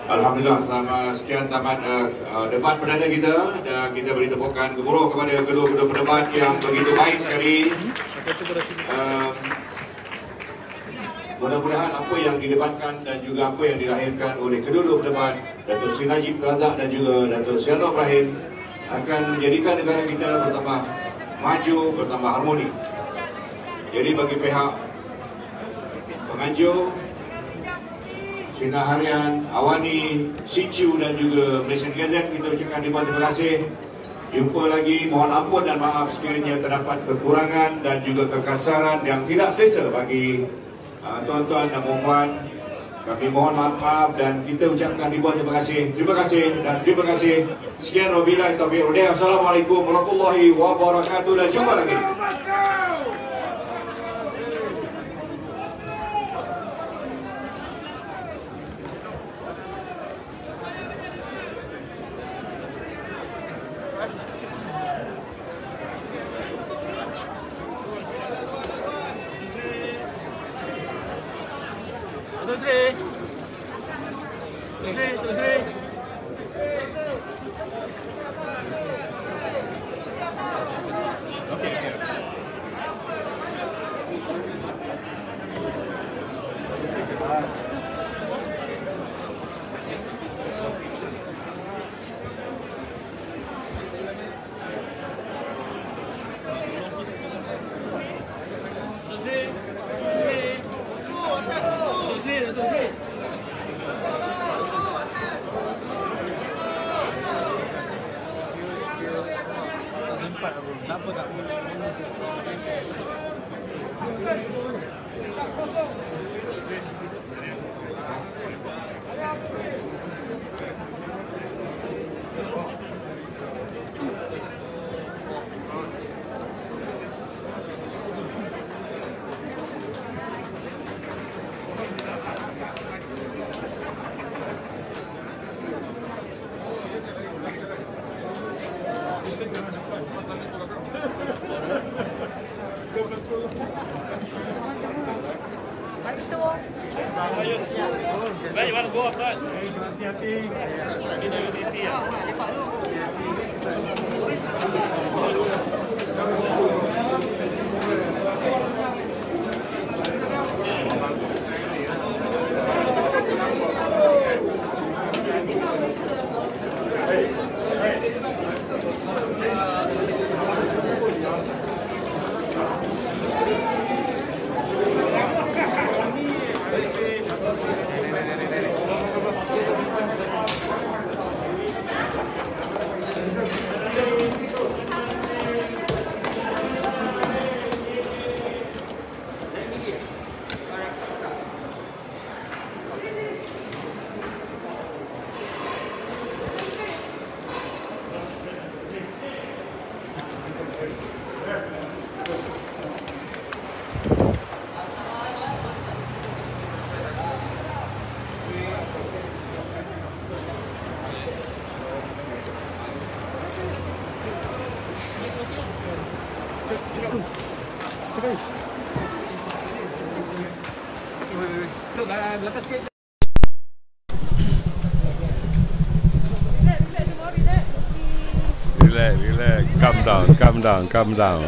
Alhamdulillah, selama sekian tamat debat perdana kita, dan kita beri tepukan gemuruh kepada kedua-kedua pendebat yang begitu baik sekali. Mudah-mudahan apa yang didebatkan dan juga apa yang dilahirkan oleh kedua-dua pendebat, Datuk Seri Najib Razak dan juga Datuk Seri Anwar Ibrahim, akan menjadikan negara kita bertambah maju, bertambah harmoni. Jadi bagi pihak penganjur, Sinar Harian, Awani, Sicu dan juga Malaysian Gazette, kita ucapkan ribuan terima kasih. Jumpa lagi, mohon ampun dan maaf sekiranya terdapat kekurangan dan juga kekasaran yang tidak selesa bagi tuan-tuan dan puan-puan. Kami mohon maaf dan kita ucapkan ribuan terima kasih. Terima kasih dan terima kasih. Sekian wabillahi taufiq. Assalamualaikum warahmatullahi wabarakatuh dan jumpa lagi. Baik, mana gua kan? Hati-hati. Kita UTC ya. Relax. Calm down.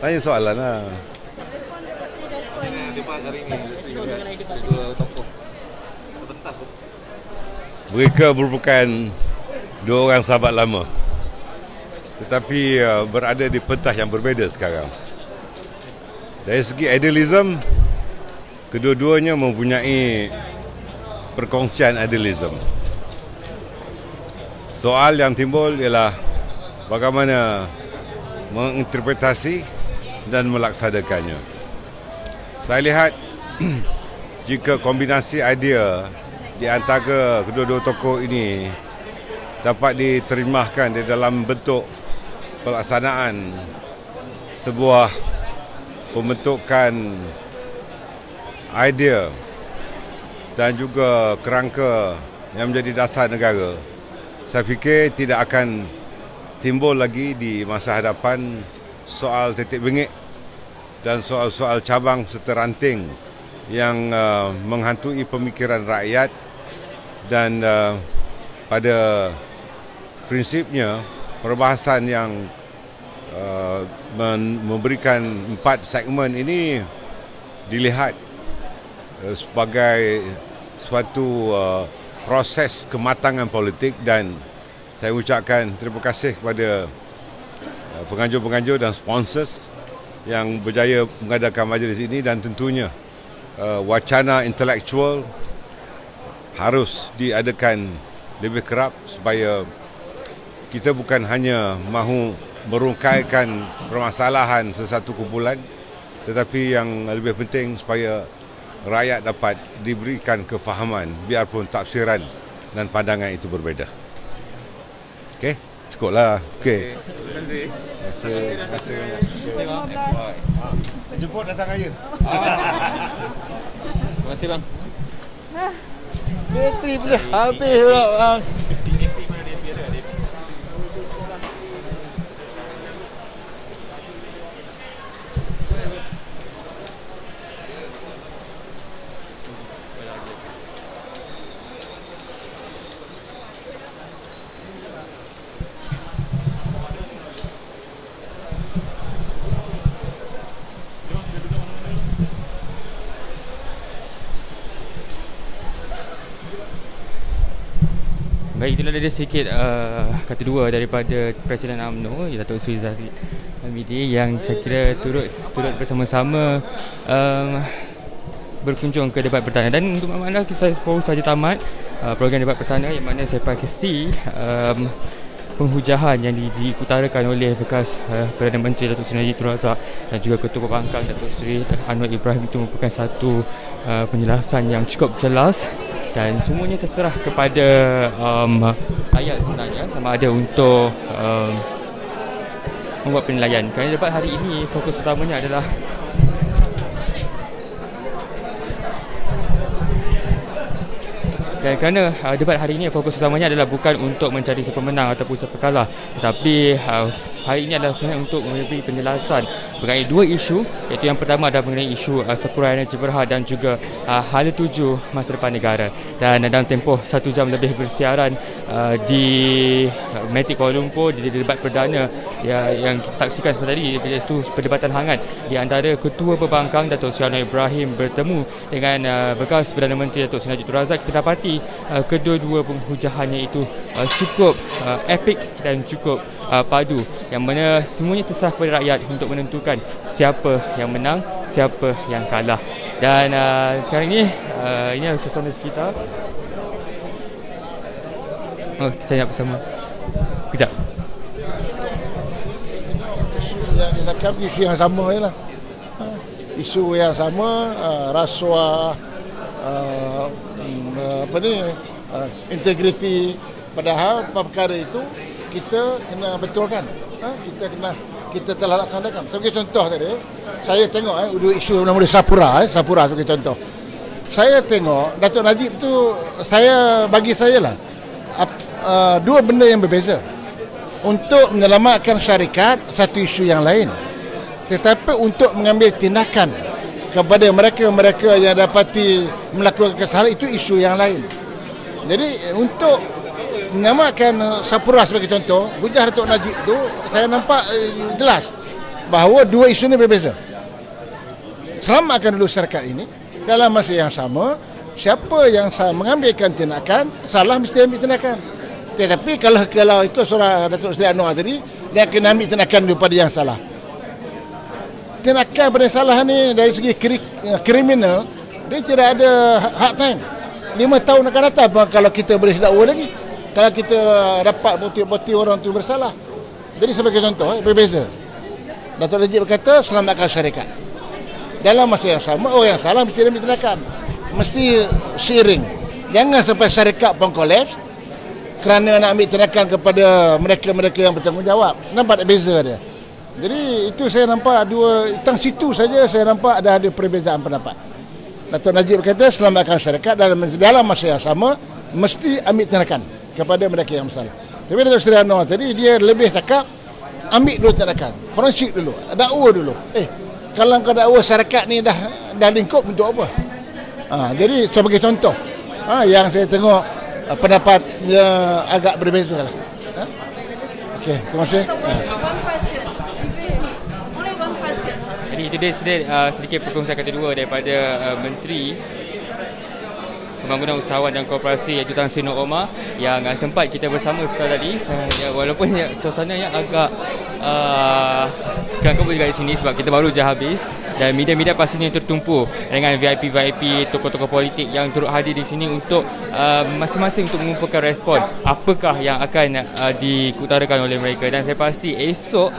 Tanya soalan lah. Debat hari ini dua tokoh terpentas. Mereka merupakan dua orang sahabat lama, tetapi berada di pentas yang berbeza sekarang. Dari segi idealism, kedua-duanya mempunyai perkongsian idealism. Soal yang timbul ialah bagaimana menginterpretasi dan melaksanakannya. Saya lihat jika kombinasi idea di antara kedua-dua tokoh ini dapat diterjemahkan di dalam bentuk pelaksanaan sebuah pembentukan idea dan juga kerangka yang menjadi dasar negara, saya fikir tidak akan timbul lagi di masa hadapan soal titik bengik dan soal-soal cabang serta ranting yang menghantui pemikiran rakyat dan pada prinsipnya perbahasan yang memberikan 4 segmen ini dilihat sebagai suatu proses kematangan politik, dan saya ucapkan terima kasih kepada penganjur-penganjur dan sponsors yang berjaya mengadakan majlis ini, dan tentunya wacana intelektual harus diadakan lebih kerap supaya kita bukan hanya mahu merungkaikan permasalahan sesuatu kumpulan, tetapi yang lebih penting supaya rakyat dapat diberikan kefahaman biarpun tafsiran dan pandangan itu berbeza. Okey, cukuplah. Okey. Terima kasih. Jemput datang aja. Terima kasih bang. Bateri pula habis pula bang. Baik, itulah dia sedikit kata dua daripada Presiden UMNO, Datuk Seri Zahid Hamidi, yang saya kira turut bersama-sama berkunjung ke debat perdana. Dan untuk makna kita baru saja tamat program debat perdana, yang mana saya pakisi penghujahan yang diutarakan oleh bekas Perdana Menteri Datuk Seri Najib Tun Razak dan juga Ketua Pembangkang Datuk Seri Anwar Ibrahim itu merupakan satu penjelasan yang cukup jelas, dan semuanya terserah kepada rakyat sebenarnya sama ada untuk membuat penilaian. Kerana debat hari ini fokus utamanya adalah debat hari ini fokus utamanya adalah bukan untuk mencari siapa menang ataupun siapa kalah, tetapi hari ini adalah sebenarnya untuk memberi penjelasan mengenai dua isu, iaitu yang pertama adalah mengenai isu Sapura Energy Berhad dan juga hala tuju masa depan negara. Dan dalam tempoh 1 jam lebih bersiaran di Matic Kuala Lumpur di debat perdana yang kita saksikan sebentar tadi, iaitu perdebatan hangat di antara Ketua Pembangkang Datuk Seri Anwar Ibrahim bertemu dengan bekas Perdana Menteri Datuk Seri Najib Tun Razak. Kita dapati kedua-dua penghujahannya itu cukup epik dan cukup padu, yang mana semuanya terserah kepada rakyat untuk menentukan siapa yang menang, siapa yang kalah. Dan sekarang ini adalah suasana sekitar. Oh, saya nak bersama. Kejap. Yang ditangkap isu yang sama je lah. Isu yang sama, rasuah, integriti. Padahal perkara itu kita kena betulkan. Kita telah laksanakan. Sebagai contoh tadi, saya tengok isu nama dia Sapura sebagai contoh. Saya tengok Datuk Najib tu, bagi saya lah dua benda yang berbeza. Untuk menyelamatkan syarikat, satu isu yang lain. Tetapi untuk mengambil tindakan kepada mereka-mereka yang dapati melakukan kesalahan, itu isu yang lain. Jadi untuk menyamakan Sapura sebagai contoh, hujah Datuk Najib tu saya nampak jelas bahawa dua isu ni berbeza. Selamatkan dulu syarikat ini, dalam masa yang sama siapa yang mengambilkan tindakan salah mesti ambil tindakan. Tetapi kalau itu surah Datuk Seri Anwar tadi, dia akan ambil tindakan daripada yang salah. Tindakan pada yang salah ni dari segi kriminal, dia tidak ada hard time. 5 tahun akan datang kalau kita boleh dakwa lagi, kalau kita dapat bukti-bukti orang tu bersalah. Jadi sebagai contoh, berbeza. Datuk Najib berkata selamatkan syarikat. Dalam masa yang sama, orang yang salah mesti ambil tindakan. Mesti seiring. Jangan sampai syarikat pun kolaps kerana nak ambil tindakan kepada mereka-mereka yang bertanggungjawab. Nampak tak beza dia? Jadi itu saya nampak tentang situ saja saya nampak ada perbezaan pendapat. Datuk Najib berkata selamatkan syarikat, dalam masa yang sama mesti ambil tindakan kepada mereka yang bersalah. Tapi Datuk Seri Anwar tadi dia lebih cakap ambil dulu tindakan, forensik dulu, dakwa dulu. Kalau kau dakwa syarikat ni dah lingkup untuk apa? Jadi sebagai contoh yang saya tengok pendapat agak berbeza lah. Okey, terima kasih. Jadi itu dia sedikit perkongsian kedua daripada Menteri Pembangunan Usahawan dan Koperasi iaitu Tan Sri Nur Omar yang sempat kita bersama setelah tadi. Walaupun suasananya agak kerangkap juga di sini sebab kita baru je habis dan media-media pastinya tertumpu dengan VIP-VIP, tokoh-tokoh politik yang turut hadir di sini untuk masing-masing untuk mengumpulkan respon apakah yang akan diutarakan oleh mereka. Dan saya pasti esok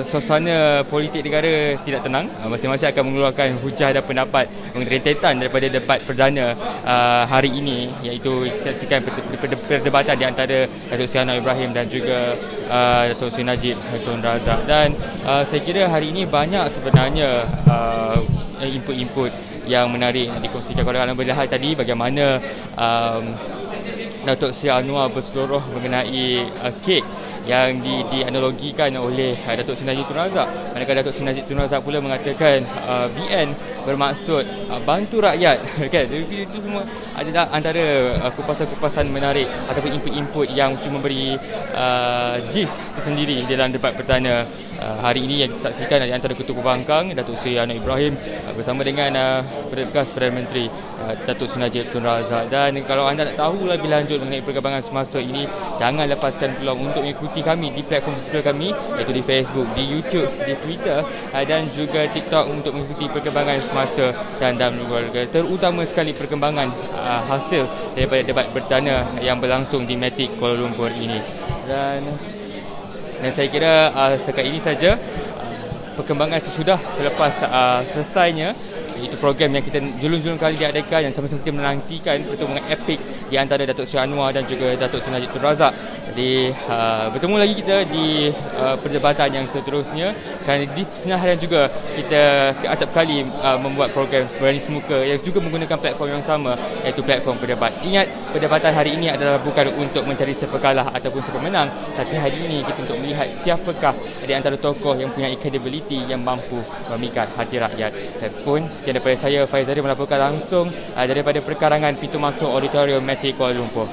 suasana politik negara tidak tenang. Masing-masing akan mengeluarkan hujah dan pendapat rentetan daripada debat perdana hari ini, iaitu saksikan perdebatan di antara Datuk Seri Anwar Ibrahim dan juga Datuk Seri Najib Tun Razak. Dan saya kira hari ini banyak sebenarnya input-input yang menarik yang dikongsikan. Kalau melihat tadi bagaimana Datuk Seri Anwar berseluruh mengenai kek yang dianalogikan oleh Datuk Seri Najib Tun Razak, manakala Datuk Seri Najib Tun Razak pula mengatakan BN bermaksud bantu rakyat kan. Itu semua adalah antara kupasan-kupasan menarik ataupun input-input yang cuma memberi gist tersendiri dalam debat perdana hari ini yang disaksikan di antara Ketua Pembangkang Datuk Seri Anwar Ibrahim bersama dengan bekas Perdana Menteri Datuk Seri Najib Tun Razak. Dan kalau anda nak tahu lebih lanjut mengenai perkembangan semasa ini, jangan lepaskan peluang untuk mengikuti kami di platform digital kami, iaitu di Facebook, di YouTube, di Twitter dan juga TikTok untuk mengikuti perkembangan semasa dan dalam keluarga, terutama sekali perkembangan hasil daripada debat perdana yang berlangsung di Matic Kuala Lumpur ini. Dan saya kira setakat ini saja perkembangan sesudah selepas selesainya itu program yang kita julung-julung kali diadakan, yang sama-sama kita menantikan pertemuan epik di antara Datuk Seri Anwar dan juga Datuk Seri Najib Tun Razak. Jadi bertemu lagi kita di perdebatan yang seterusnya, kerana di senarai harian juga kita acap kali membuat program Berani Semuka yang juga menggunakan platform yang sama, iaitu platform berdebat. Ingat, perdebatan hari ini adalah bukan untuk mencari siapa kalah ataupun siapa menang, tapi hari ini kita untuk melihat siapakah di antara tokoh yang punya credibility yang mampu memikat hati rakyat. Dan pun sekian daripada saya, Faiz Zahri, melaporkan langsung daripada perkarangan pintu masuk Auditorium Matic Kuala Lumpur.